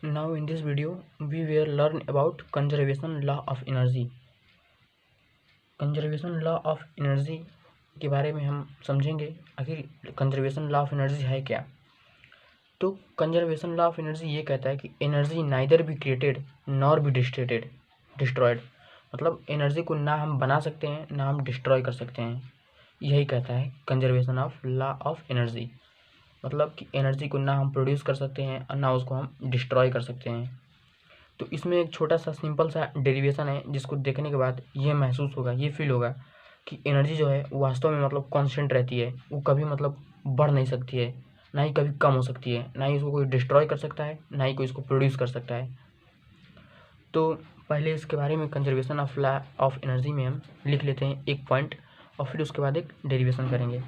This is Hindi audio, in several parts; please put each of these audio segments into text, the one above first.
Now in this video we will learn about conservation law of energy. Conservation law of energy के बारे में हम समझेंगे आखिर कंजर्वेशन लॉ ऑफ एनर्जी है क्या। तो कंजर्वेशन लॉ ऑफ एनर्जी ये कहता है कि energy neither be created nor be destroyed, मतलब एनर्जी को ना हम बना सकते हैं ना हम डिस्ट्रॉय कर सकते हैं। यही कहता है conservation of law of energy, मतलब कि एनर्जी को ना हम प्रोड्यूस कर सकते हैं और ना उसको हम डिस्ट्रॉय कर सकते हैं। तो इसमें एक छोटा सा सिंपल सा डेरिवेशन है जिसको देखने के बाद ये महसूस होगा, ये फील होगा कि एनर्जी जो है वास्तव में मतलब कांस्टेंट रहती है, वो कभी मतलब बढ़ नहीं सकती है, ना ही कभी कम हो सकती है, ना ही इसको कोई डिस्ट्रॉय कर सकता है, ना ही कोई इसको प्रोड्यूस कर सकता है। तो पहले इसके बारे में conservation of law of energy में हम लिख लेते हैं एक पॉइंट और फिर उसके बाद एक डेरिवेशन करेंगे।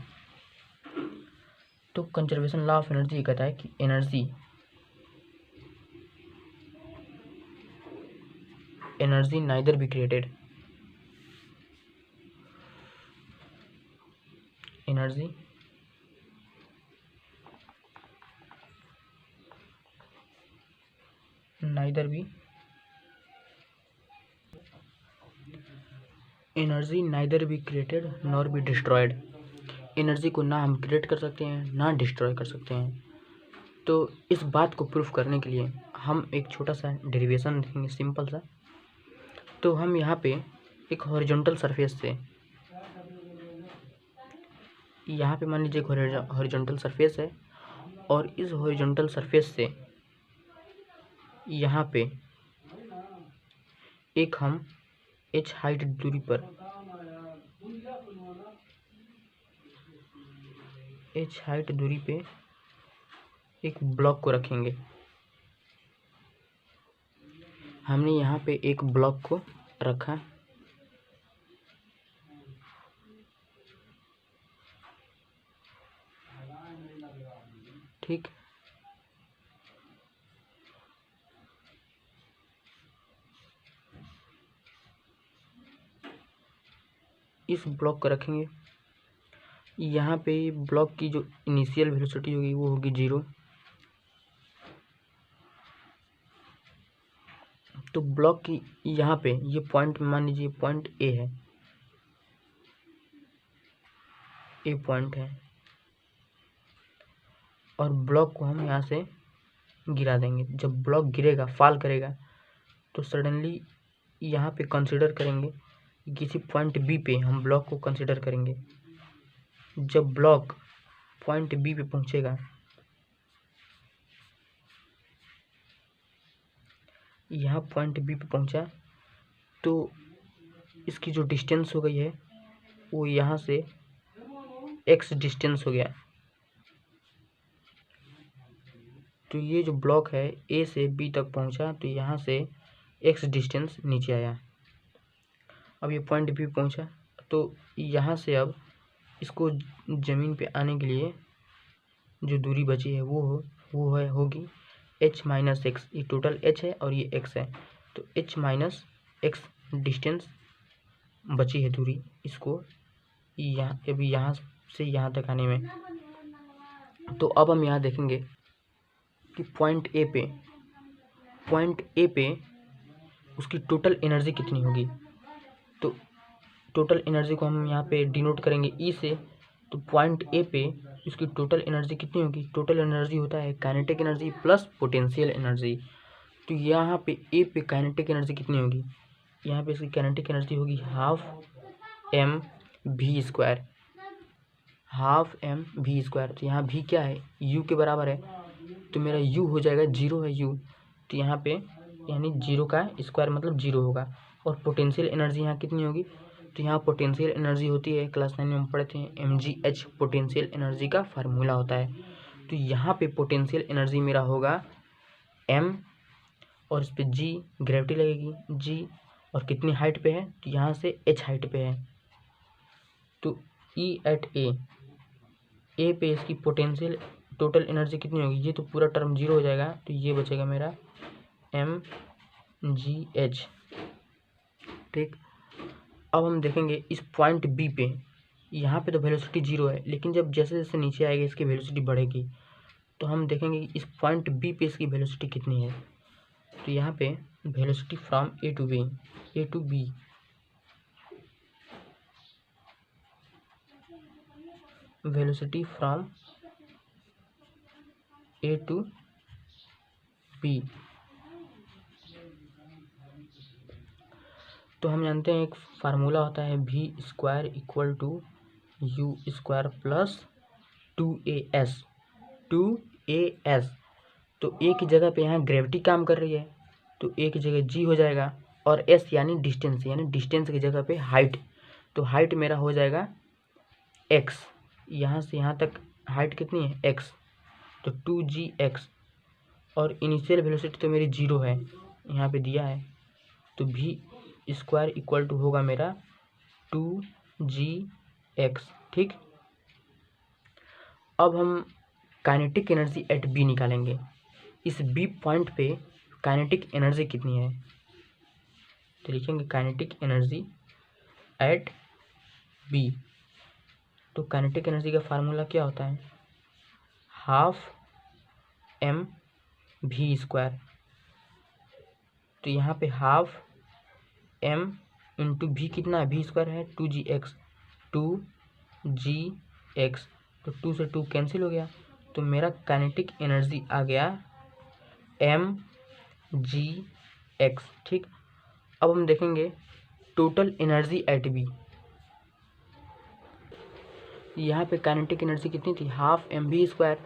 तो कंजर्वेशन लॉ ऑफ एनर्जी कहता है कि energy neither be created, energy neither be created nor be destroyed. Energy को ना हम क्रिएट कर सकते हैं ना डिस्ट्रॉय कर सकते हैं। तो इस बात को प्रूफ करने के लिए हम एक छोटा सा डेरिवेशन देखेंगे सिंपल सा। तो हम यहाँ पे एक हॉरिजॉन्टल सरफेस से, यहाँ पे मान लीजिए एक हॉरिजॉन्टल सरफेस है और इस हॉरिजॉन्टल सरफेस से यहाँ पे एक हम h हाइट दूरी पर एक ब्लॉक को रखेंगे। हमने यहाँ पे एक ब्लॉक को रखा, ठीक। इस ब्लॉक को रखेंगे, यहाँ पे ब्लॉक की जो इनिशियल वेलोसिटी होगी वो होगी 0। तो ब्लॉक की यहाँ पे ये पॉइंट मान लीजिए पॉइंट ए है, ए पॉइंट है और ब्लॉक को हम यहाँ से गिरा देंगे। जब ब्लॉक गिरेगा, फॉल करेगा, तो सडनली यहाँ पे कंसीडर करेंगे किसी पॉइंट बी पे हम ब्लॉक को कंसीडर करेंगे। जब ब्लॉक पॉइंट बी पे पहुँचेगा, यहाँ पॉइंट बी पे पहुँचा तो इसकी जो डिस्टेंस हो गई है वो यहाँ से x डिस्टेंस हो गया। तो ये जो ब्लॉक है ए से बी तक पहुँचा तो यहाँ से x डिस्टेंस नीचे आया। अब ये पॉइंट बी पहुँचा तो यहाँ से अब इसको ज़मीन पे आने के लिए जो दूरी बची है वो होगी h माइनस एक्स। ये टोटल h है और ये x है, तो h माइनस एक्स डिस्टेंस बची है दूरी, इसको अभी यहाँ से यहाँ तक आने में। तो अब हम यहाँ देखेंगे कि पॉइंट ए पे उसकी टोटल एनर्जी कितनी होगी। तो टोटल एनर्जी को हम यहाँ पे डिनोट करेंगे ई से। तो पॉइंट ए पे उसकी टोटल एनर्जी कितनी होगी। टोटल एनर्जी होता है kinetic energy plus potential energy. तो यहाँ पे ए पे काइनेटिक एनर्जी कितनी होगी, यहाँ पे इसकी काइनेटिक एनर्जी होगी हाफ एम वी स्क्वायर। तो यहाँ भी क्या है, u के बराबर है, तो मेरा u हो जाएगा 0 है u, तो यहाँ पे यानी 0 का स्क्वायर मतलब 0 होगा। और पोटेंशियल एनर्जी यहाँ कितनी होगी, तो यहाँ पोटेंशियल एनर्जी होती है, क्लास 9 में हम पढ़े थे, mgh पोटेंशियल एनर्जी का फार्मूला होता है। तो यहाँ पे पोटेंशियल एनर्जी मेरा होगा m और इस पर g ग्रेविटी लगेगी g, और कितनी हाइट पे है, तो यहाँ से h हाइट पे है। तो E एट ए पे इसकी पोटेंशियल टोटल एनर्जी कितनी होगी, ये तो पूरा टर्म 0 हो जाएगा, तो ये बचेगा मेरा mgh, ठीक। अब हम देखेंगे इस पॉइंट बी पे, यहाँ पे तो वेलोसिटी 0 है, लेकिन जब जैसे जैसे नीचे आएगी इसकी वेलोसिटी बढ़ेगी। तो हम देखेंगे कि इस पॉइंट बी पे इसकी वेलोसिटी कितनी है। तो यहाँ पे velocity from A to B, velocity from A to B, तो हम जानते हैं एक फार्मूला होता है v square equal to u square plus 2as, 2as। तो ए की जगह पे यहाँ ग्रेविटी काम कर रही है, तो ए की जगह g हो जाएगा, और s यानी डिस्टेंस की जगह पे हाइट, तो हाइट मेरा हो जाएगा x, यहाँ से यहाँ तक हाइट कितनी है x, तो 2gx, और इनिशियल वेलोसिटी तो मेरी 0 है, यहाँ पे दिया है, तो v स्क्वायर इक्वल टू होगा मेरा 2gx। ठीक, अब हम काइनेटिक एनर्जी एट बी निकालेंगे। इस बी पॉइंट पे काइनेटिक एनर्जी कितनी है, तो लिखेंगे काइनेटिक एनर्जी एट बी। तो काइनेटिक एनर्जी का फार्मूला क्या होता है, हाफ एम वी स्क्वायर, तो यहाँ पे हाफ एम इंटू वी कितना है, वी स्क्वायर है 2gx, 2gx, तो 2 से 2 कैंसिल हो गया, तो मेरा काइनेटिक एनर्जी आ गया mgx। ठीक, अब हम देखेंगे टोटल एनर्जी एट बी। यहाँ पे काइनेटिक एनर्जी कितनी थी, half m v square,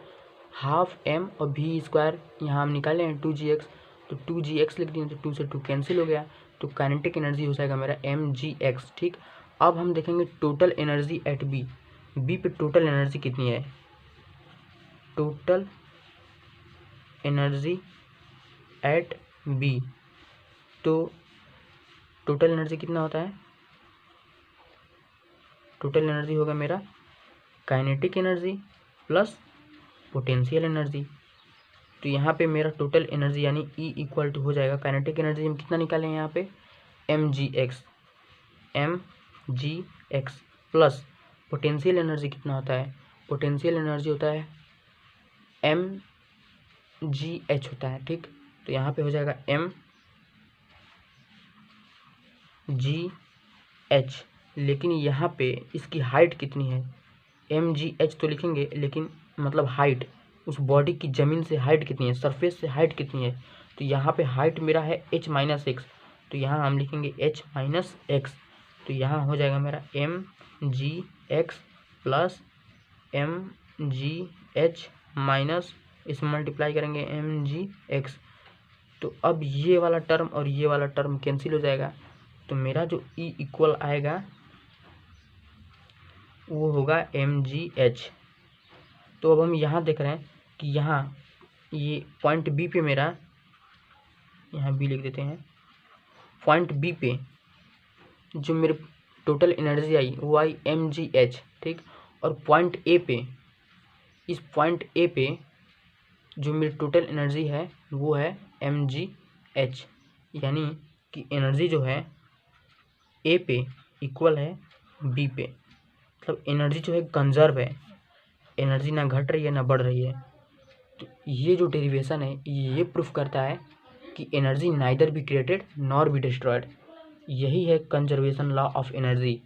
half m और वी स्क्वायर यहाँ हम निकाले हैं 2gx, तो 2gx लिख दिए, तो 2 से 2 कैंसिल हो गया, तो काइनेटिक एनर्जी हो जाएगा मेरा mgx। ठीक, अब हम देखेंगे total energy at B, B पे टोटल एनर्जी कितनी है, टोटल एनर्जी एट बी, तो टोटल एनर्जी कितना होता है, टोटल एनर्जी होगा मेरा kinetic energy plus potential energy, तो यहाँ पे मेरा टोटल एनर्जी यानी E इक्वल टू हो जाएगा, काइनेटिक एनर्जी हम कितना निकालें यहाँ पे mgx प्लस पोटेंशियल एनर्जी कितना होता है, पोटेंशियल एनर्जी होता है mgh होता है। ठीक, तो यहाँ पे हो जाएगा mgh, लेकिन यहाँ पे इसकी हाइट कितनी है, mgh तो लिखेंगे, लेकिन मतलब हाइट उस बॉडी की ज़मीन से हाइट कितनी है, सरफेस से हाइट कितनी है, तो यहाँ पे हाइट मेरा है h माइनस एक्स, तो यहाँ हम लिखेंगे h माइनस एक्स, तो यहाँ हो जाएगा मेरा mgx प्लस mgh माइनस इस मल्टीप्लाई करेंगे mgx, तो अब ये वाला टर्म और ये वाला टर्म कैंसिल हो जाएगा, तो मेरा जो E इक्वल आएगा वो होगा mgh। तो अब हम यहाँ देख रहे हैं कि यहाँ ये पॉइंट बी पे मेरा, यहाँ बी लिख देते हैं, पॉइंट बी पे जो मेरे टोटल एनर्जी आई वो आई mgh। ठीक, और पॉइंट ए पे, इस पॉइंट ए पे जो मेरी टोटल एनर्जी है वो है mgh, यानी कि एनर्जी जो है ए पे इक्वल है बी पे, मतलब एनर्जी जो है कंजर्व है, एनर्जी ना घट रही है ना बढ़ रही है। तो ये जो डेरिवेशन है ये प्रूफ करता है कि energy neither be created nor be destroyed, यही है कंजर्वेशन लॉ ऑफ एनर्जी।